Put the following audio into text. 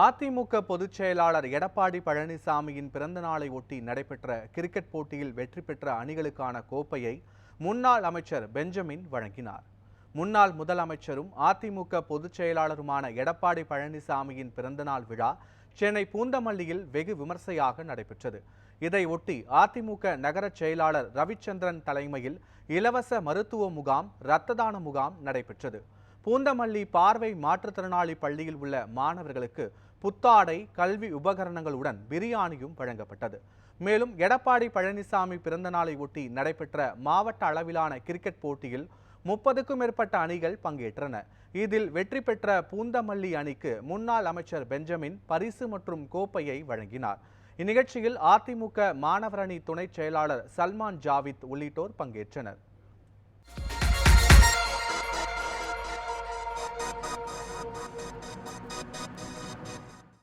அதிமுக பொதுச் செயலாளர் எடப்பாடி பழனிசாமியின் பிறந்த நாளை ஒட்டி நடைபெற்ற கிரிக்கெட் போட்டியில் வெற்றி பெற்ற அணிகளுக்கான கோப்பையை முன்னாள் அமைச்சர் பெஞ்சமின் வழங்கினார். முன்னாள் முதலமைச்சரும் அதிமுக பொதுச் செயலாளருமான எடப்பாடி பழனிசாமியின் பிறந்தநாள் விழா சென்னை பூந்தமல்லியில் வெகு விமர்சையாக நடைபெற்றது. இதையொட்டி அதிமுக நகர செயலாளர் ரவிச்சந்திரன் தலைமையில் இலவச மருத்துவ முகாம், இரத்த தான முகாம் நடைபெற்றது. பூந்தமல்லி பார்வை மாற்றுத்திறனாளி பள்ளியில் உள்ள மாணவர்களுக்கு புத்தாடை, கல்வி உபகரணங்களுடன் பிரியாணியும் வழங்கப்பட்டது. மேலும் எடப்பாடி பழனிசாமி பிறந்த நாளை ஒட்டி நடைபெற்ற மாவட்ட அளவிலான கிரிக்கெட் போட்டியில் 30க்கும் மேற்பட்ட அணிகள் பங்கேற்றன. இதில் வெற்றி பெற்ற பூந்தமல்லி அணிக்கு முன்னாள் அமைச்சர் பெஞ்சமின் பரிசு மற்றும் கோப்பையை வழங்கினார். இந்நிகழ்ச்சியில் அதிமுக மாணவர் அணி துணை செயலாளர் சல்மான் ஜாவித் உள்ளிட்டோர் பங்கேற்றனர்.